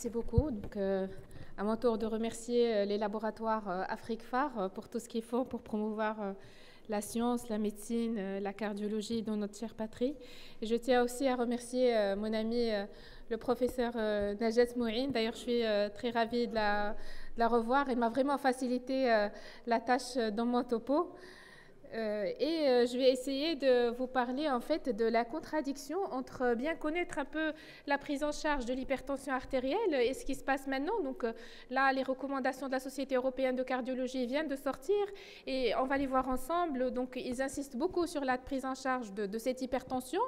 Merci beaucoup. Donc, à mon tour de remercier les laboratoires Afrique Phare pour tout ce qu'ils font pour promouvoir la science, la médecine, la cardiologie dans notre chère patrie. Et je tiens aussi à remercier mon ami, le professeur Najat Mouin. D'ailleurs, je suis très ravie de la revoir. Elle m'a vraiment facilité la tâche dans mon topo. Je vais essayer de vous parler en fait de la contradiction entre bien connaître un peu la prise en charge de l'hypertension artérielle et ce qui se passe maintenant. Donc là, les recommandations de la Société européenne de cardiologie viennent de sortir et on va les voir ensemble. Donc ils insistent beaucoup sur la prise en charge de cette hypertension.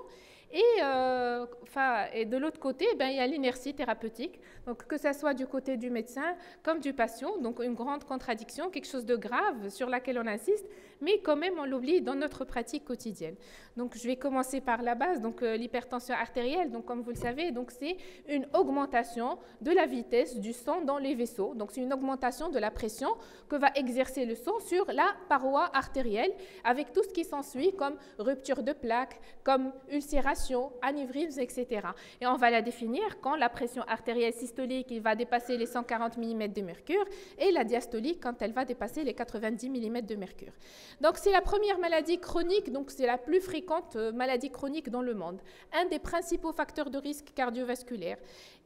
Et de l'autre côté, il y a l'inertie thérapeutique, donc que ce soit du côté du médecin comme du patient, donc une grande contradiction, quelque chose de grave sur laquelle on insiste, mais quand même on l'oublie dans notre pratique quotidienne. Donc je vais commencer par la base, donc l'hypertension artérielle, donc comme vous le savez, donc c'est une augmentation de la vitesse du sang dans les vaisseaux, donc c'est une augmentation de la pression que va exercer le sang sur la paroi artérielle, avec tout ce qui s'ensuit comme rupture de plaques, comme ulcération, anévrisme, etc. Et on va la définir quand la pression artérielle systolique va dépasser les 140 mm de mercure et la diastolique quand elle va dépasser les 90 mm de mercure. Donc c'est la première maladie chronique, donc c'est la plus fréquente maladie chronique dans le monde. Un des principaux facteurs de risque cardiovasculaire.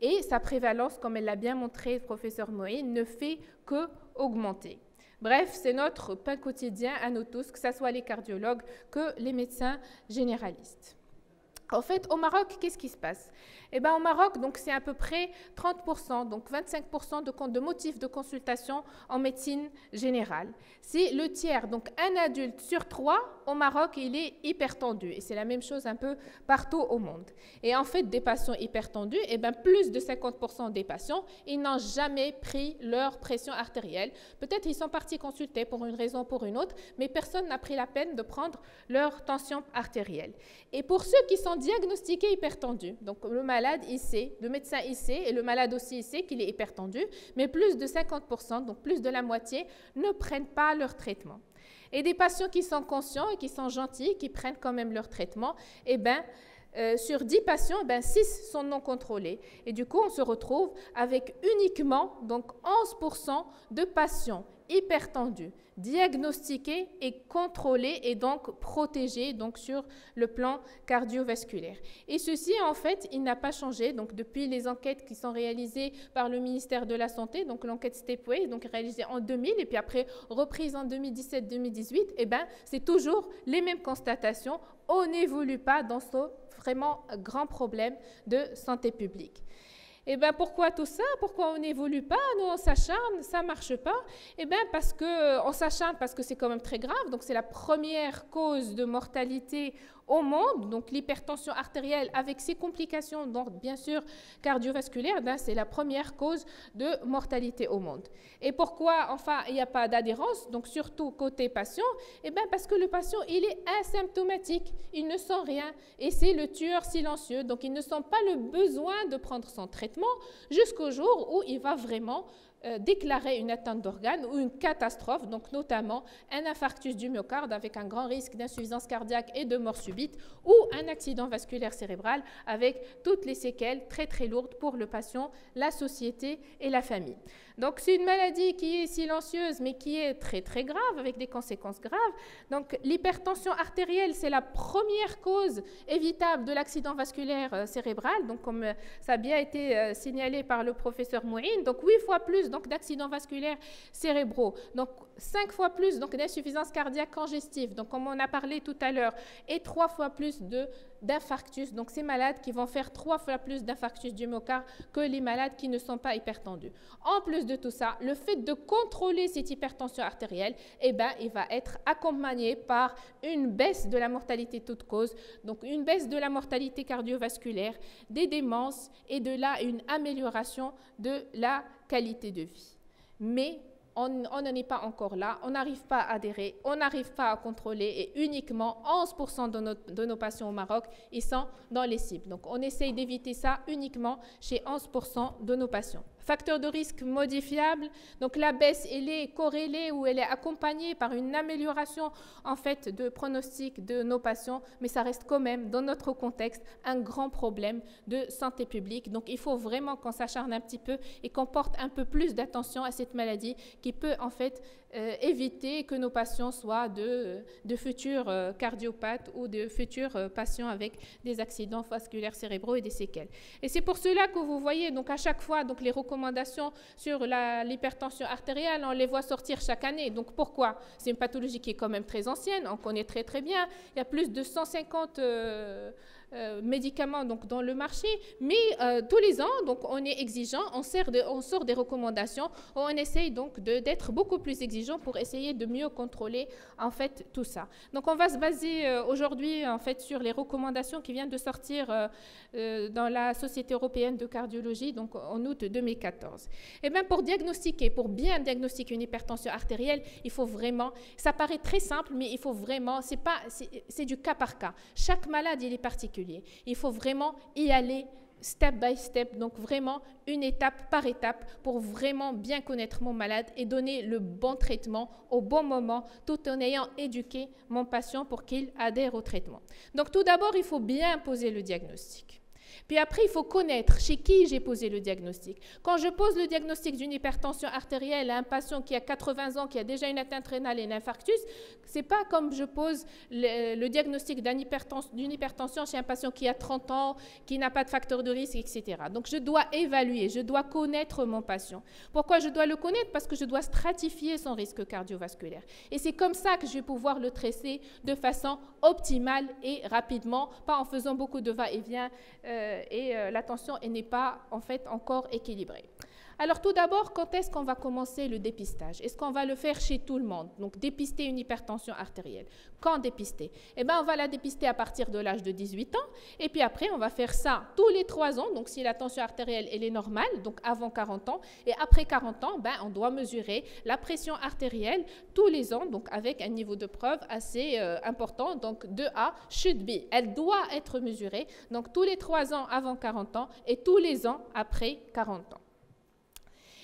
Et sa prévalence, comme elle l'a bien montré le professeur Mouin, ne fait que augmenter. Bref, c'est notre pain quotidien à nous tous, que ce soit les cardiologues que les médecins généralistes. En fait, au Maroc, qu'est-ce qui se passe? Eh bien, au Maroc, donc, c'est à peu près 30%, donc 25% de motifs de consultation en médecine générale. C'est le tiers, donc un adulte sur 3 au Maroc, il est hypertendu. Et c'est la même chose un peu partout au monde. Et en fait, des patients hypertendus, eh bien, plus de 50% des patients, ils n'ont jamais pris leur pression artérielle. Peut-être ils sont partis consulter pour une raison ou pour une autre, mais personne n'a pris la peine de prendre leur tension artérielle. Et pour ceux qui sont diagnostiqués hypertendus, donc le malade, il sait, le médecin, il sait, et le malade aussi, il sait qu'il est hypertendu, mais plus de 50%, donc plus de la moitié, ne prennent pas leur traitement. Et des patients qui sont conscients et qui sont gentils, qui prennent quand même leur traitement, eh bien, sur 10 patients, 6 sont non contrôlés. Et du coup, on se retrouve avec uniquement donc 11% de patients hypertendus, diagnostiqués et contrôlés et donc protégés donc, sur le plan cardiovasculaire. Et ceci, en fait, il n'a pas changé. Donc, depuis les enquêtes qui sont réalisées par le ministère de la Santé, donc l'enquête Stepway, donc réalisée en 2000 et puis après reprise en 2017-2018, eh ben, c'est toujours les mêmes constatations. On n'évolue pas dans ce vraiment grand problème de santé publique. Et bien, pourquoi tout ça? Pourquoi on n'évolue pas? Nous, on s'acharne, ça ne marche pas. Eh bien, parce qu'on s'acharne parce que c'est quand même très grave. Donc, c'est la première cause de mortalité au monde. Donc, l'hypertension artérielle avec ses complications, donc bien sûr cardiovasculaires, c'est la première cause de mortalité au monde. Et pourquoi, enfin, il n'y a pas d'adhérence? Donc, surtout côté patient, eh bien, parce que le patient, il est asymptomatique. Il ne sent rien. Et c'est le tueur silencieux. Donc, il ne sent pas le besoin de prendre son traitement jusqu'au jour où il va vraiment déclarer une atteinte d'organes ou une catastrophe, donc notamment un infarctus du myocarde avec un grand risque d'insuffisance cardiaque et de mort subite ou un accident vasculaire cérébral avec toutes les séquelles très très lourdes pour le patient, la société et la famille. Donc c'est une maladie qui est silencieuse mais qui est très très grave avec des conséquences graves. Donc l'hypertension artérielle, c'est la première cause évitable de l'accident vasculaire cérébral, donc comme ça a bien été signalé par le professeur Mouin, donc 8 fois plus d'accidents vasculaires cérébraux, donc 5 fois plus d'insuffisance cardiaque congestive, donc comme on a parlé tout à l'heure, et 3 fois plus d'infarctus, donc ces malades qui vont faire 3 fois plus d'infarctus du myocarde que les malades qui ne sont pas hypertendus. En plus de tout ça, le fait de contrôler cette hypertension artérielle, eh ben, il va être accompagné par une baisse de la mortalité toute cause, donc une baisse de la mortalité cardiovasculaire, des démences et de là une amélioration de la qualité de vie. Mais on n'en est pas encore là, on n'arrive pas à adhérer, on n'arrive pas à contrôler et uniquement 11% de nos patients au Maroc, ils sont dans les cibles. Donc on essaye d'éviter ça uniquement chez 11% de nos patients. Facteur de risque modifiable, donc la baisse, elle est corrélée ou elle est accompagnée par une amélioration en fait de pronostic de nos patients, mais ça reste quand même dans notre contexte un grand problème de santé publique. Donc il faut vraiment qu'on s'acharne un petit peu et qu'on porte un peu plus d'attention à cette maladie qui peut en fait éviter que nos patients soient de futurs cardiopathes ou de futurs patients avec des accidents vasculaires cérébraux et des séquelles. Et c'est pour cela que vous voyez donc à chaque fois donc les recommandations sur l'hypertension artérielle, on les voit sortir chaque année. Donc pourquoi? C'est une pathologie qui est quand même très ancienne, on connaît très très bien. Il y a plus de 150 médicaments donc, dans le marché, mais tous les ans, donc, on est exigeant, on sort des recommandations, on essaye donc d'être beaucoup plus exigeant pour essayer de mieux contrôler en fait tout ça. Donc on va se baser aujourd'hui en fait sur les recommandations qui viennent de sortir dans la Société européenne de cardiologie donc en août 2014. Et bien pour diagnostiquer, pour bien diagnostiquer une hypertension artérielle, il faut vraiment, ça paraît très simple, mais il faut vraiment, c'est du cas par cas. Chaque malade il est particulier. Il faut vraiment y aller step by step, donc vraiment une étape par étape pour vraiment bien connaître mon malade et donner le bon traitement au bon moment tout en ayant éduqué mon patient pour qu'il adhère au traitement. Donc tout d'abord, il faut bien poser le diagnostic. Puis après, il faut connaître chez qui j'ai posé le diagnostic. Quand je pose le diagnostic d'une hypertension artérielle à un patient qui a 80 ans, qui a déjà une atteinte rénale et un infarctus, ce n'est pas comme je pose le diagnostic d'une hypertension chez un patient qui a 30 ans, qui n'a pas de facteur de risque, etc. Donc, je dois évaluer, je dois connaître mon patient. Pourquoi je dois le connaître? Parce que je dois stratifier son risque cardiovasculaire. Et c'est comme ça que je vais pouvoir le traiter de façon optimale et rapidement, pas en faisant beaucoup de va-et-vient la tension n'est pas en fait encore équilibrée. Alors tout d'abord, quand est-ce qu'on va commencer le dépistage? Est-ce qu'on va le faire chez tout le monde? Donc dépister une hypertension artérielle. Quand dépister? Eh bien, on va la dépister à partir de l'âge de 18 ans. Et puis après, on va faire ça tous les 3 ans. Donc si la tension artérielle elle est normale, donc avant 40 ans. Et après 40 ans, ben, on doit mesurer la pression artérielle tous les ans, donc avec un niveau de preuve assez important. Donc 2A should be. Elle doit être mesurée. Donc tous les 3 ans avant 40 ans et tous les ans après 40 ans.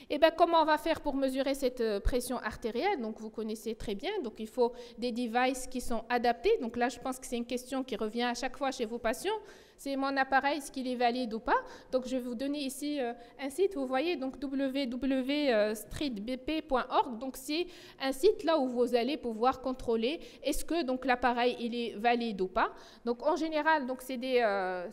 Et bien, comment on va faire pour mesurer cette pression artérielle? Donc, vous connaissez très bien. Donc, il faut des devices qui sont adaptés. Donc là, je pense que c'est une question qui revient à chaque fois chez vos patients. C'est mon appareil, est-ce qu'il est valide ou pas? Donc, je vais vous donner ici un site. Vous voyez, donc www.streetbp.org. Donc, c'est un site là où vous allez pouvoir contrôler est-ce que donc l'appareil il est valide ou pas. Donc, en général, donc c'est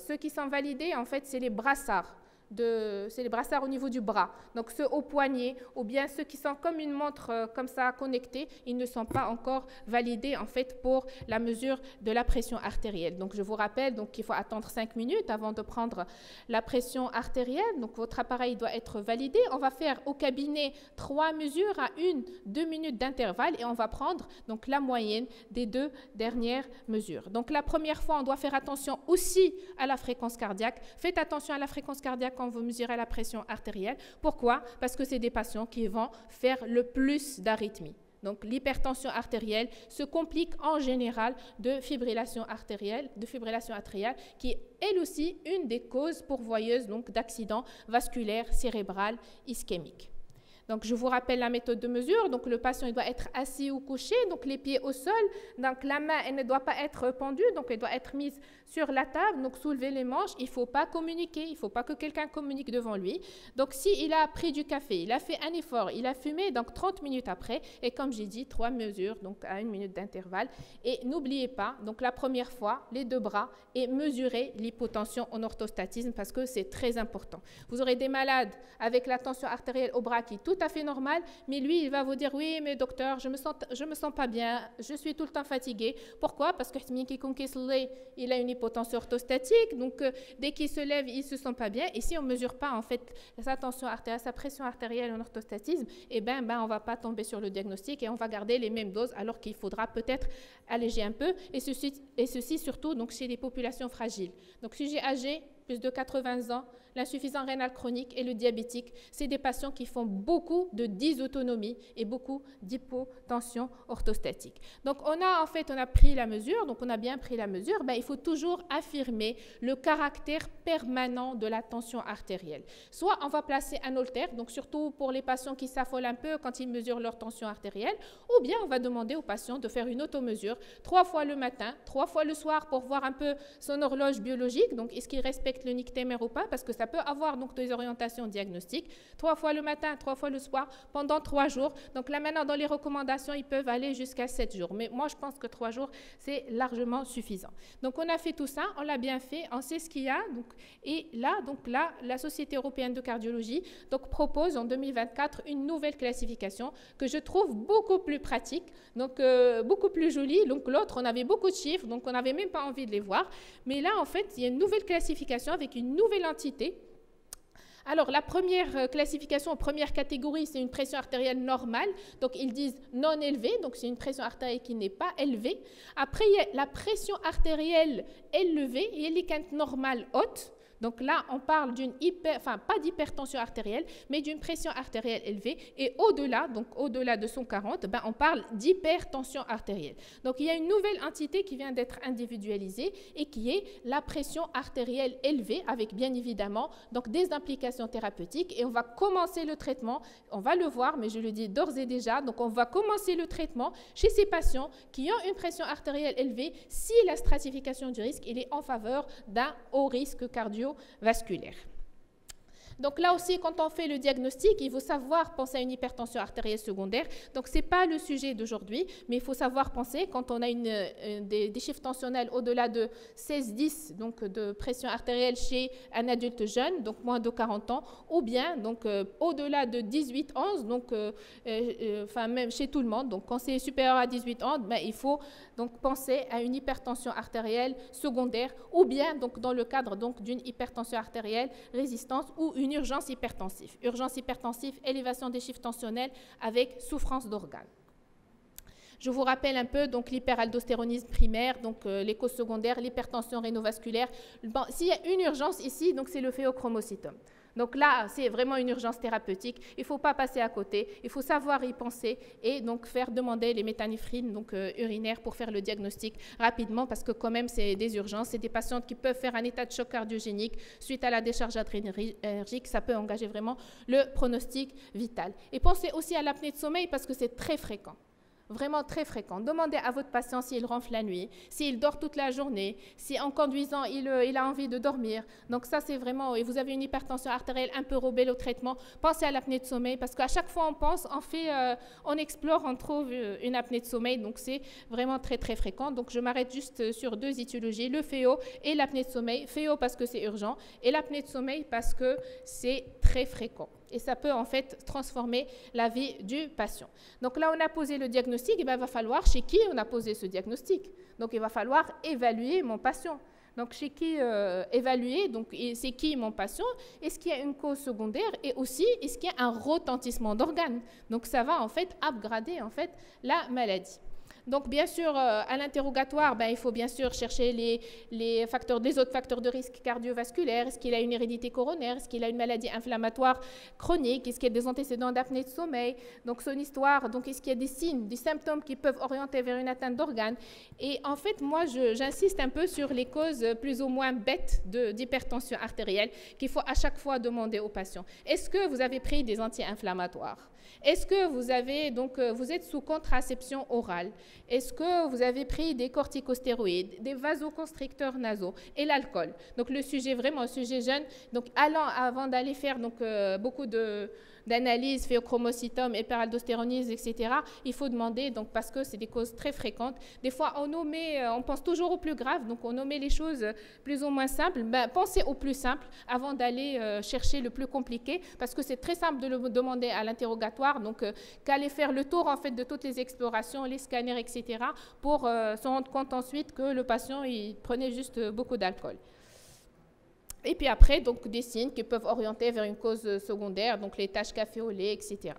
ceux qui sont validés, en fait, c'est les brassards. C'est les brassards au niveau du bras, donc ceux au poignet ou bien ceux qui sont comme une montre comme ça connectée, ils ne sont pas encore validés en fait pour la mesure de la pression artérielle. Donc je vous rappelle donc qu'il faut attendre 5 minutes avant de prendre la pression artérielle, donc votre appareil doit être validé. On va faire au cabinet 3 mesures à 1-2 minutes d'intervalle et on va prendre donc la moyenne des 2 dernières mesures. Donc la première fois, on doit faire attention aussi à la fréquence cardiaque. Faites attention à la fréquence cardiaque quand vous mesurez la pression artérielle. Pourquoi? Parce que c'est des patients qui vont faire le plus d'arythmies. Donc l'hypertension artérielle se complique en général de fibrillation atriale, qui est elle aussi une des causes pourvoyeuses d'accidents vasculaires cérébral ischémiques. Donc, je vous rappelle la méthode de mesure. Donc, le patient il doit être assis ou couché, donc les pieds au sol. Donc, la main elle ne doit pas être pendue, donc elle doit être mise sur la table. Donc, soulever les manches. Il ne faut pas communiquer, il ne faut pas que quelqu'un communique devant lui. Donc, s'il a pris du café, il a fait un effort, il a fumé, donc 30 minutes après. Et comme j'ai dit, 3 mesures, donc à 1 minute d'intervalle. Et n'oubliez pas, donc la première fois, les 2 bras et mesurer l'hypotension en orthostatisme parce que c'est très important. Vous aurez des malades avec la tension artérielle au bras qui est tout à fait normal, mais lui, il va vous dire, oui, mais docteur, je me sens pas bien, je suis tout le temps fatigué. Pourquoi? Parce que il a une hypotension orthostatique, donc dès qu'il se lève, il se sent pas bien. Et si on mesure pas, en fait, sa tension artérielle, sa pression artérielle en orthostatisme, eh ben, on va pas tomber sur le diagnostic et on va garder les mêmes doses, alors qu'il faudra peut-être alléger un peu. Et ceci surtout donc, chez les populations fragiles. Donc, sujet âgé, plus de 80 ans, l'insuffisance rénale chronique et le diabétique. C'est des patients qui font beaucoup de dysautonomie et beaucoup d'hypotension orthostatique. Donc, on a pris la mesure, donc on a bien pris la mesure, il faut toujours affirmer le caractère permanent de la tension artérielle. Soit on va placer un holter, donc surtout pour les patients qui s'affolent un peu quand ils mesurent leur tension artérielle, ou bien on va demander aux patients de faire une automesure 3 fois le matin, 3 fois le soir pour voir un peu son horloge biologique, donc est-ce qu'il respecte le nictémère ou pas, parce que ça peut avoir donc des orientations diagnostiques, 3 fois le matin, 3 fois le soir, pendant 3 jours. Donc là maintenant dans les recommandations, ils peuvent aller jusqu'à 7 jours, mais moi je pense que 3 jours c'est largement suffisant. Donc on a fait tout ça, on l'a bien fait, on sait ce qu'il y a, et là, la Société européenne de cardiologie donc, propose en 2024 une nouvelle classification que je trouve beaucoup plus pratique, donc beaucoup plus jolie. Donc l'autre, on avait beaucoup de chiffres, donc on n'avait même pas envie de les voir. Mais là, en fait, il y a une nouvelle classification avec une nouvelle entité. Alors, la première classification, première catégorie, c'est une pression artérielle normale. Donc, ils disent non élevée. Donc, c'est une pression artérielle qui n'est pas élevée. Après, il y a la pression artérielle élevée et l'hélicante normale haute. Donc là, on parle pas d'hypertension artérielle, mais d'une pression artérielle élevée. Et au-delà, donc au-delà de 140, on parle d'hypertension artérielle. Donc il y a une nouvelle entité qui vient d'être individualisée et qui est la pression artérielle élevée, avec bien évidemment donc, des implications thérapeutiques. Et on va commencer le traitement, on va le voir, mais je le dis d'ores et déjà, donc on va commencer le traitement chez ces patients qui ont une pression artérielle élevée si la stratification du risque est en faveur d'un haut risque cardiovasculaire. Donc là aussi, quand on fait le diagnostic, il faut savoir penser à une hypertension artérielle secondaire. Donc ce n'est pas le sujet d'aujourd'hui, mais il faut savoir penser quand on a des chiffres tensionnels au-delà de 16-10, donc de pression artérielle chez un adulte jeune, donc moins de 40 ans, ou bien donc au-delà de 18-11, donc même chez tout le monde. Donc quand c'est supérieur à 18 ans, il faut donc penser à une hypertension artérielle secondaire, ou bien donc dans le cadre donc d'une hypertension artérielle résistance ou une urgence hypertensive. Urgence hypertensive, élévation des chiffres tensionnels avec souffrance d'organes. Je vous rappelle un peu donc l'hyperaldostéronisme primaire, donc les causes secondaires, l'hypertension rénovasculaire. S'il y a une urgence ici, donc c'est le phéochromocytome. Donc là, c'est vraiment une urgence thérapeutique. Il ne faut pas passer à côté. Il faut savoir y penser et donc faire demander les méthanéphrines donc, urinaires pour faire le diagnostic rapidement parce que quand même, c'est des urgences. C'est des patientes qui peuvent faire un état de choc cardiogénique suite à la décharge adrénergique. Ça peut engager vraiment le pronostic vital. Et pensez aussi à l'apnée de sommeil parce que c'est très fréquent. Vraiment très fréquent. Demandez à votre patient s'il ronfle la nuit, s'il dort toute la journée, si en conduisant, il a envie de dormir. Donc ça, c'est vraiment... Et vous avez une hypertension artérielle un peu rebelle au traitement, pensez à l'apnée de sommeil parce qu'à chaque fois on pense, on explore, on trouve une apnée de sommeil. Donc c'est vraiment très, très fréquent. Donc je m'arrête juste sur 2 étiologies, le phéo et l'apnée de sommeil. Phéo parce que c'est urgent et l'apnée de sommeil parce que c'est très fréquent. Et ça peut en fait transformer la vie du patient. Donc là, on a posé le diagnostic, et il va falloir chez qui on a posé ce diagnostic. Donc il va falloir évaluer mon patient. Donc chez qui évaluer, donc c'est qui mon patient, est-ce qu'il y a une cause secondaire et aussi est-ce qu'il y a un retentissement d'organes. Donc ça va en fait upgrader en fait la maladie. Donc, bien sûr, à l'interrogatoire, il faut bien sûr chercher les autres facteurs de risque cardiovasculaire. Est-ce qu'il a une hérédité coronaire? Est-ce qu'il a une maladie inflammatoire chronique? Est-ce qu'il y a des antécédents d'apnée de sommeil? Donc, son histoire, donc est-ce qu'il y a des signes, des symptômes qui peuvent orienter vers une atteinte d'organes? Et en fait, moi, j'insiste un peu sur les causes plus ou moins bêtes d'hypertension artérielle qu'il faut à chaque fois demander aux patients. Est-ce que vous avez pris des anti-inflammatoires? Est-ce que vous êtes sous contraception orale? Est-ce que vous avez pris des corticostéroïdes, des vasoconstricteurs nasaux et l'alcool? Donc le sujet vraiment, un sujet jeune. Donc avant d'aller faire beaucoup d'analyses, phéochromocytome, hyperaldostéronisme, etc., il faut demander, donc, parce que c'est des causes très fréquentes. Des fois, on pense toujours au plus grave, donc on nomme les choses plus ou moins simples. Pensez au plus simple avant d'aller chercher le plus compliqué, parce que c'est très simple de le demander à l'interrogatoire, donc qu'aller faire le tour en fait, de toutes les explorations, les scanners, etc., pour se rendre compte ensuite que le patient il prenait juste beaucoup d'alcool. Et puis après, donc, des signes qui peuvent orienter vers une cause secondaire, donc les taches café au lait, etc.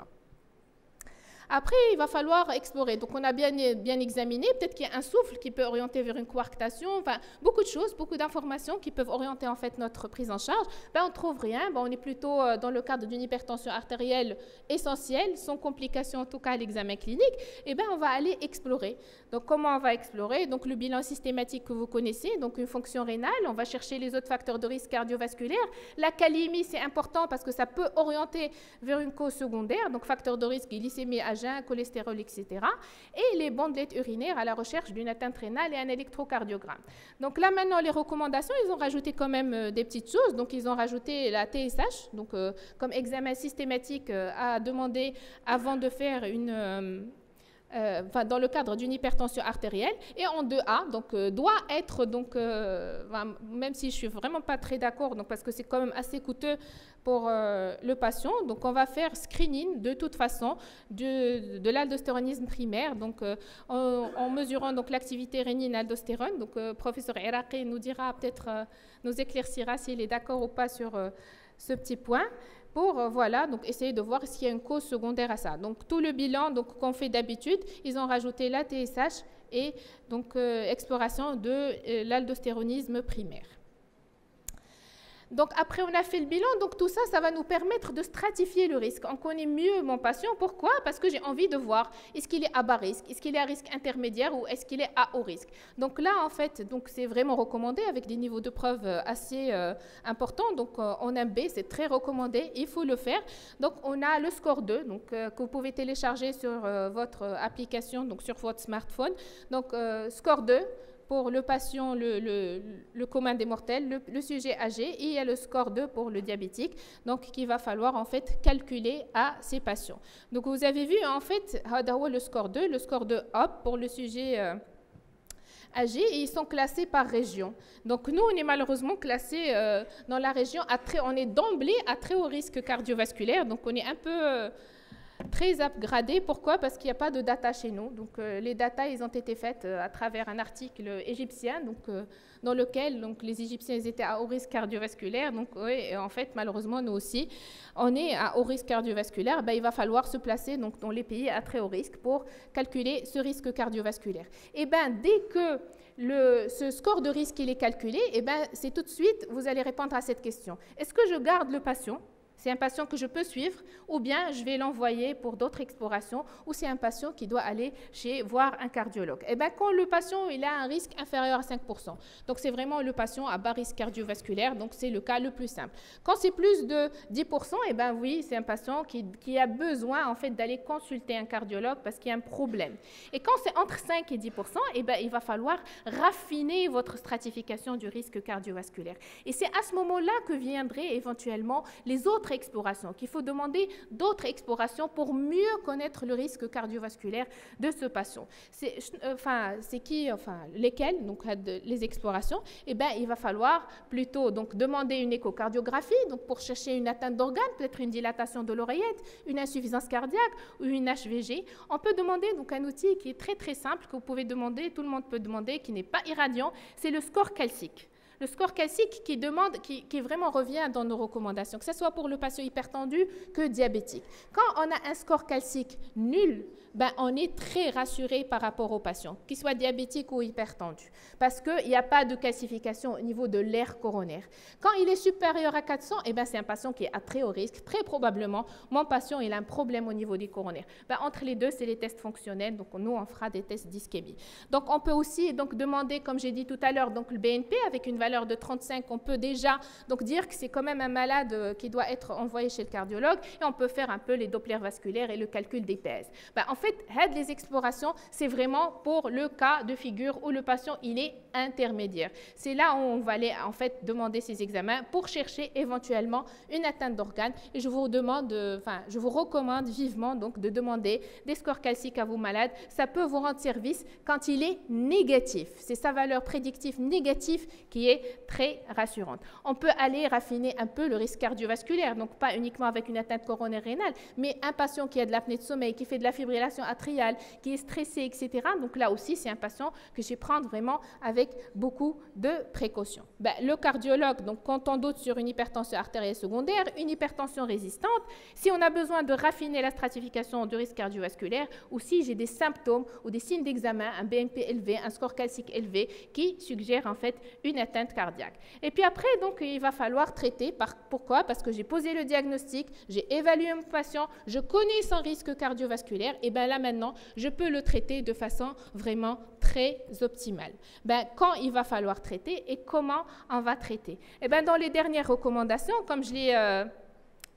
Après, il va falloir explorer. Donc, on a bien examiné. Peut-être qu'il y a un souffle qui peut orienter vers une coarctation. Enfin, beaucoup de choses, beaucoup d'informations qui peuvent orienter en fait notre prise en charge. Ben, on ne trouve rien. Ben, on est plutôt dans le cadre d'une hypertension artérielle essentielle, sans complication en tout cas à l'examen clinique. Et ben, on va aller explorer. Donc, comment on va explorer? Donc, le bilan systématique que vous connaissez, donc une fonction rénale. On va chercher les autres facteurs de risque cardiovasculaire. La kaliémie, c'est important parce que ça peut orienter vers une cause secondaire. Donc, facteur de risque, glycémie à jeun, cholestérol, etc. Et les bandelettes urinaires à la recherche d'une atteinte rénale et un électrocardiogramme. Donc là, maintenant, les recommandations, ils ont rajouté quand même des petites choses. Donc, ils ont rajouté la TSH, donc comme examen systématique à demander avant de faire une... dans le cadre d'une hypertension artérielle, et en 2A, donc doit être, donc, même si je ne suis vraiment pas très d'accord, parce que c'est quand même assez coûteux pour le patient, donc on va faire screening de toute façon de l'aldostéronisme primaire, donc en mesurant donc l'activité rénine-aldostérone. Donc professeur Iraqi nous dira peut-être, nous éclaircira s'il est d'accord ou pas sur ce petit point, pour voilà, donc essayer de voir s'il y a une cause secondaire à ça. Donc tout le bilan qu'on fait d'habitude, ils ont rajouté la TSH et donc exploration de l'aldostéronisme primaire. Donc après on a fait le bilan, donc tout ça, ça va nous permettre de stratifier le risque. On connaît mieux mon patient. Pourquoi? Parce que j'ai envie de voir, est-ce qu'il est à bas risque, est-ce qu'il est à risque intermédiaire ou est-ce qu'il est à haut risque. Donc là en fait, donc c'est vraiment recommandé avec des niveaux de preuve assez importants. Donc en MB, c'est très recommandé, il faut le faire. Donc on a le score 2, donc que vous pouvez télécharger sur votre application, donc sur votre smartphone. Donc score 2. Pour le patient, le commun des mortels, le sujet âgé, et il y a le score 2 pour le diabétique, donc qu'il va falloir en fait calculer à ces patients. Donc vous avez vu en fait, le score 2 hop pour le sujet âgé, et ils sont classés par région. Donc nous, on est malheureusement classés dans la région, on est d'emblée à très haut risque cardiovasculaire, donc on est un peu... très upgradé. Pourquoi? Parce qu'il n'y a pas de data chez nous. Donc, les data, ils ont été faites à travers un article égyptien, donc, dans lequel donc, les Égyptiens ils étaient à haut risque cardiovasculaire. Donc, et en fait, malheureusement, nous aussi, on est à haut risque cardiovasculaire. Ben, il va falloir se placer donc, dans les pays à très haut risque pour calculer ce risque cardiovasculaire. Et ben, dès que ce score de risque il est calculé, et ben, c'est tout de suite, vous allez répondre à cette question. Est-ce que je garde le patient? C'est un patient que je peux suivre, ou bien je vais l'envoyer pour d'autres explorations, ou c'est un patient qui doit aller voir un cardiologue. Et bien, quand le patient il a un risque inférieur à 5%, donc c'est vraiment le patient à bas risque cardiovasculaire, donc c'est le cas le plus simple. Quand c'est plus de 10%, et ben oui, c'est un patient qui a besoin en fait d'aller consulter un cardiologue parce qu'il y a un problème. Et quand c'est entre 5 et 10%, et ben il va falloir raffiner votre stratification du risque cardiovasculaire. Et c'est à ce moment-là que viendraient éventuellement les autres explorations, qu'il faut demander d'autres explorations pour mieux connaître le risque cardiovasculaire de ce patient. Lesquelles, donc les explorations? Eh bien, il va falloir plutôt donc demander une échocardiographie, donc pour chercher une atteinte d'organes, peut-être une dilatation de l'oreillette, une insuffisance cardiaque ou une HVG. On peut demander donc un outil qui est très très simple que vous pouvez demander, tout le monde peut demander, qui n'est pas irradiant, c'est le score calcique. Le score calcique qui vraiment revient dans nos recommandations, que ce soit pour le patient hypertendu que diabétique. Quand on a un score calcique nul, ben on est très rassuré par rapport au patient, qu'il soit diabétique ou hypertendu, parce qu'il n'y a pas de calcification au niveau de l'aire coronaire. Quand il est supérieur à 400, eh ben c'est un patient qui est à très haut risque. Très probablement, mon patient il a un problème au niveau des coronaires. Ben, entre les deux, c'est les tests fonctionnels, donc nous on fera des tests d'ischémie. Donc on peut aussi donc, demander, comme j'ai dit tout à l'heure, donc le BNP avec une valeur de 35, on peut déjà donc, dire que c'est quand même un malade qui doit être envoyé chez le cardiologue, et on peut faire un peu les dopplers vasculaires et le calcul des PS. Ben, en fait, les explorations, c'est vraiment pour le cas de figure où le patient il est intermédiaire. C'est là où on va aller en fait demander ces examens pour chercher éventuellement une atteinte d'organes. Et je vous recommande vivement donc de demander des scores calciques à vos malades. Ça peut vous rendre service quand il est négatif. C'est sa valeur prédictive négative qui est est très rassurante. On peut aller raffiner un peu le risque cardiovasculaire, donc pas uniquement avec une atteinte coronaire rénale, mais un patient qui a de l'apnée de sommeil, qui fait de la fibrillation atriale, qui est stressé, etc. Donc là aussi, c'est un patient que je vais prendre vraiment avec beaucoup de précautions. Le cardiologue, donc quand on doute sur une hypertension artérielle secondaire, une hypertension résistante, si on a besoin de raffiner la stratification du risque cardiovasculaire, ou si j'ai des symptômes ou des signes d'examen, un BNP élevé, un score calcique élevé, qui suggèrent en fait une atteinte cardiaque. Et puis après, donc, il va falloir traiter. Pourquoi? Parce que j'ai posé le diagnostic, j'ai évalué mon patient, je connais son risque cardiovasculaire, et bien là maintenant, je peux le traiter de façon vraiment très optimale. Quand il va falloir traiter et comment on va traiter? Et dans les dernières recommandations, comme je l'ai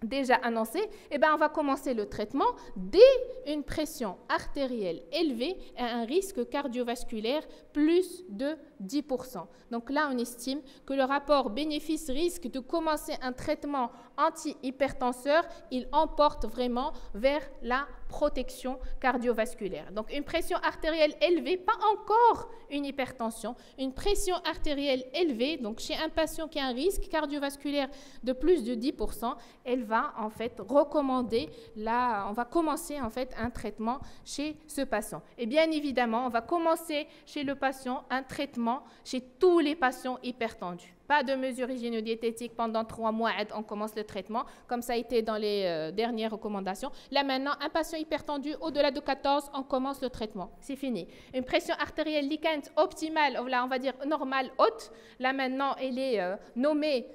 déjà annoncé, on va commencer le traitement dès une pression artérielle élevée et un risque cardiovasculaire plus de 10%. Donc là, on estime que le rapport bénéfice-risque de commencer un traitement anti-hypertenseur, il emporte vraiment vers la protection cardiovasculaire. Donc une pression artérielle élevée, pas encore une hypertension, une pression artérielle élevée, donc chez un patient qui a un risque cardiovasculaire de plus de 10%, elle va en fait recommander, on va commencer en fait un traitement chez ce patient. Et bien évidemment, on va commencer chez le patient un traitement chez tous les patients hypertendus. Pas de mesures hygiéno-diététiques pendant 3 mois, on commence le traitement, comme ça a été dans les dernières recommandations. Là maintenant, un patient hypertendu au-delà de 14, on commence le traitement. C'est fini. Une pression artérielle liquide optimale, là on va dire normale, haute. Là maintenant, elle est nommée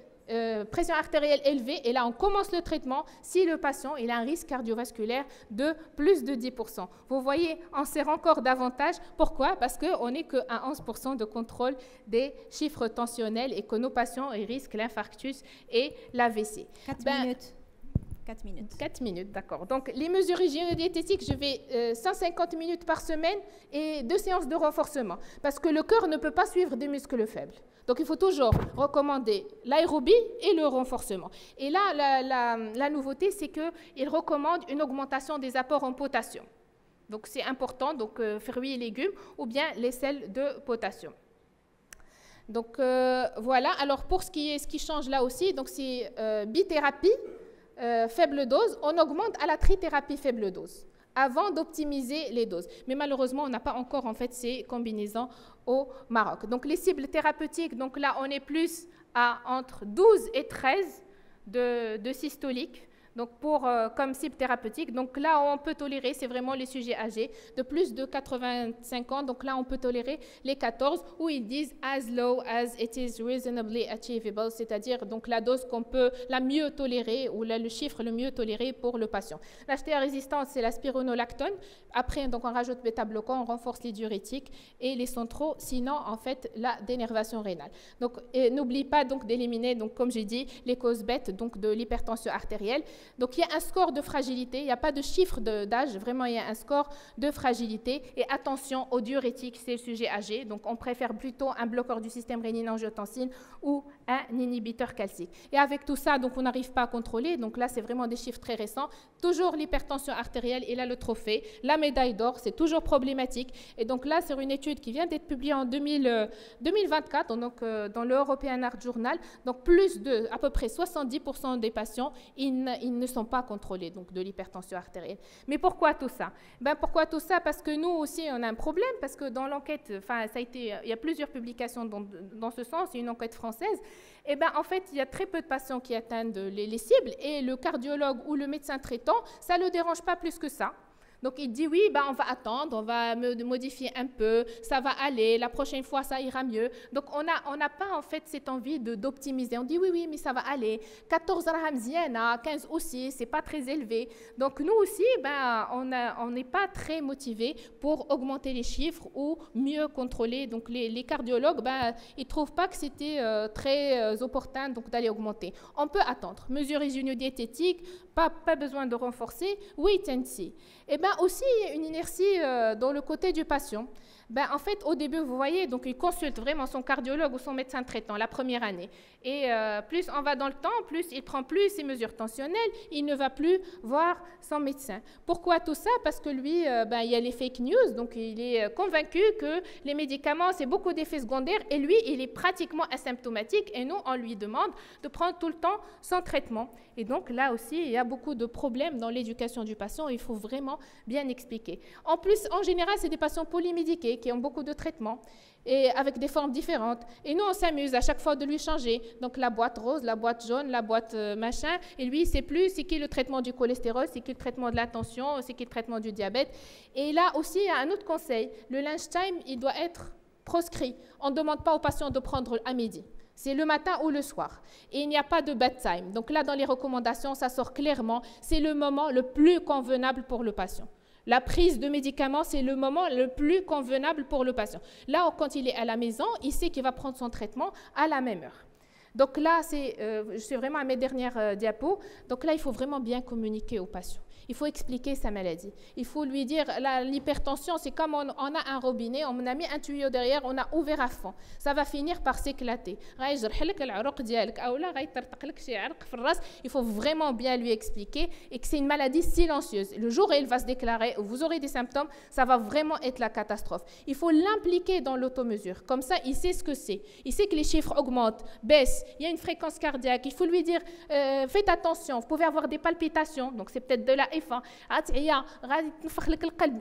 pression artérielle élevée, et là on commence le traitement si le patient il a un risque cardiovasculaire de plus de 10%. Vous voyez, on serre encore davantage. Pourquoi? Parce qu'on n'est qu'à 11% de contrôle des chiffres tensionnels et que nos patients ils risquent l'infarctus et l'AVC. 4 minutes. 4 minutes. 4 minutes, d'accord. Donc, les mesures hygiéno-diététiques, je vais 150 minutes par semaine et 2 séances de renforcement. Parce que le cœur ne peut pas suivre des muscles faibles. Donc, il faut toujours recommander l'aérobie et le renforcement. Et là, la nouveauté, c'est qu'il recommande une augmentation des apports en potassium. Donc, c'est important, donc fruits et légumes ou bien les sels de potassium. Donc, voilà. Alors, pour ce qui change là aussi, donc c'est bithérapie, faible dose, on augmente à la trithérapie faible dose avant d'optimiser les doses. Mais malheureusement, on n'a pas encore en fait ces combinaisons au Maroc. Donc les cibles thérapeutiques, donc là on est plus à entre 12 et 13 de systolique. Donc comme cible thérapeutique, donc là on peut tolérer, c'est vraiment les sujets âgés de plus de 85 ans, donc là on peut tolérer les 14 où ils disent as low as it is reasonably achievable, c'est-à-dire donc la dose qu'on peut la mieux tolérer ou le chiffre le mieux toléré pour le patient. La résistance, c'est la spironolactone. Après, donc on rajoute bêta-bloquant, on renforce les diurétiques et les centraux, sinon en fait la dénervation rénale. Donc n'oublie pas donc d'éliminer, donc comme j'ai dit, les causes bêtes donc de l'hypertension artérielle. Donc il y a un score de fragilité, il n'y a pas de chiffre d'âge, vraiment il y a un score de fragilité. Et attention aux diurétiques, c'est le sujet âgé, donc on préfère plutôt un bloqueur du système rénine-angiotensine ou un inhibiteur calcique. Et avec tout ça, donc on n'arrive pas à contrôler, donc là c'est vraiment des chiffres très récents. Toujours l'hypertension artérielle, et là le trophée, la médaille d'or, c'est toujours problématique. Et donc là c'est une étude qui vient d'être publiée en 2024, donc dans le European Heart Journal, donc plus de à peu près 70% des patients, ils ne sont pas contrôlés donc de l'hypertension artérielle. Mais pourquoi tout ça? Pourquoi tout ça? Parce que nous aussi on a un problème, parce que dans l'enquête, il y a plusieurs publications dans ce sens, une enquête française. Et en fait il y a très peu de patients qui atteignent les cibles, et le cardiologue ou le médecin traitant, ça ne le dérange pas plus que ça. Donc, il dit, oui, on va attendre, on va modifier un peu, ça va aller, la prochaine fois, ça ira mieux. Donc, on n'a pas, en fait, cette envie d'optimiser. On dit, oui, mais ça va aller. 14 dirhams ziana, 15 aussi, c'est pas très élevé. Donc, nous aussi, on n'est pas très motivés pour augmenter les chiffres ou mieux contrôler. Donc, les cardiologues, ils ne trouvent pas que c'était très opportun d'aller augmenter. On peut attendre. Mesures hygiéno-diététiques, pas besoin de renforcer, wait and see. Et aussi une inertie dans le côté du patient. Ben, en fait, au début, vous voyez, donc il consulte vraiment son cardiologue ou son médecin traitant la première année. Et plus on va dans le temps, plus il prend plus ses mesures tensionnelles, il ne va plus voir son médecin. Pourquoi tout ça? Parce que lui, il y a les fake news, donc il est convaincu que les médicaments, c'est beaucoup d'effets secondaires, et lui, il est pratiquement asymptomatique, et nous, on lui demande de prendre tout le temps son traitement. Et donc là aussi, il y a beaucoup de problèmes dans l'éducation du patient, il faut vraiment bien expliquer. En plus, en général, c'est des patients polymédiqués qui ont beaucoup de traitements et avec des formes différentes. Et nous, on s'amuse à chaque fois de lui changer. Donc la boîte rose, la boîte jaune, la boîte machin. Et lui, il ne sait plus c'est qui le traitement du cholestérol, c'est qui le traitement de la tension, c'est qui le traitement du diabète. Et là aussi, il y a un autre conseil. Le lunchtime, il doit être proscrit. On ne demande pas aux patients de prendre à midi. C'est le matin ou le soir. Et il n'y a pas de bedtime. Donc là, dans les recommandations, ça sort clairement. C'est le moment le plus convenable pour le patient. La prise de médicaments, c'est le moment le plus convenable pour le patient. Là, quand il est à la maison, il sait qu'il va prendre son traitement à la même heure. Donc là, je suis vraiment à mes dernières diapos. Donc là, il faut vraiment bien communiquer au patient. Il faut expliquer sa maladie. Il faut lui dire, l'hypertension, c'est comme on a un robinet, on a mis un tuyau derrière, on a ouvert à fond. Ça va finir par s'éclater. Il faut vraiment bien lui expliquer et que c'est une maladie silencieuse. Le jour où elle va se déclarer, où vous aurez des symptômes, ça va vraiment être la catastrophe. Il faut l'impliquer dans l'automesure. Comme ça, il sait ce que c'est. Il sait que les chiffres augmentent, baissent, il y a une fréquence cardiaque. Il faut lui dire, faites attention, vous pouvez avoir des palpitations, donc c'est peut-être de la F1.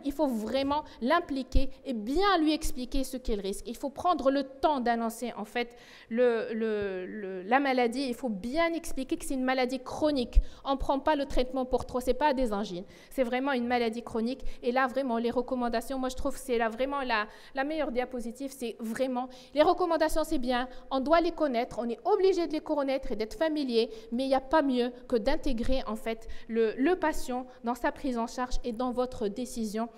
Il faut vraiment l'impliquer et bien lui expliquer ce qu'il risque. Il faut prendre le temps d'annoncer en fait la maladie. Il faut bien expliquer que c'est une maladie chronique. On ne prend pas le traitement pour trop, ce n'est pas des angines. C'est vraiment une maladie chronique. Et là, vraiment, les recommandations, moi je trouve que c'est vraiment la meilleure diapositive. C'est vraiment, les recommandations, c'est bien. On doit les connaître. On est obligé de les connaître et d'être familier. Mais il n'y a pas mieux que d'intégrer en fait le patient dans sa prise en charge et dans votre décision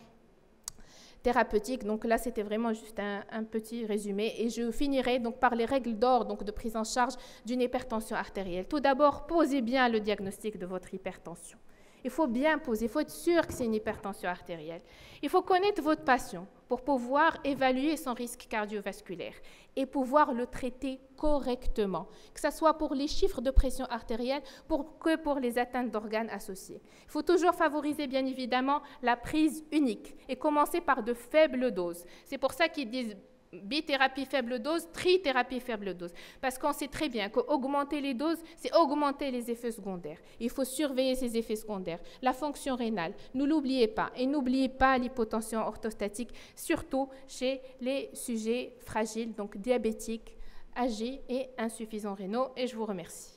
thérapeutique. Donc là, c'était vraiment juste un petit résumé. Et je finirai donc par les règles d'or de prise en charge d'une hypertension artérielle. Tout d'abord, posez bien le diagnostic de votre hypertension. Il faut bien poser, il faut être sûr que c'est une hypertension artérielle. Il faut connaître votre patient pour pouvoir évaluer son risque cardiovasculaire et pouvoir le traiter correctement, que ce soit pour les chiffres de pression artérielle que pour les atteintes d'organes associées. Il faut toujours favoriser bien évidemment la prise unique et commencer par de faibles doses. C'est pour ça qu'ils disent bithérapie faible dose, trithérapie faible dose. Parce qu'on sait très bien qu'augmenter les doses, c'est augmenter les effets secondaires. Il faut surveiller ces effets secondaires. La fonction rénale, ne l'oubliez pas. Et n'oubliez pas l'hypotension orthostatique, surtout chez les sujets fragiles, donc diabétiques, âgés et insuffisants rénaux. Et je vous remercie.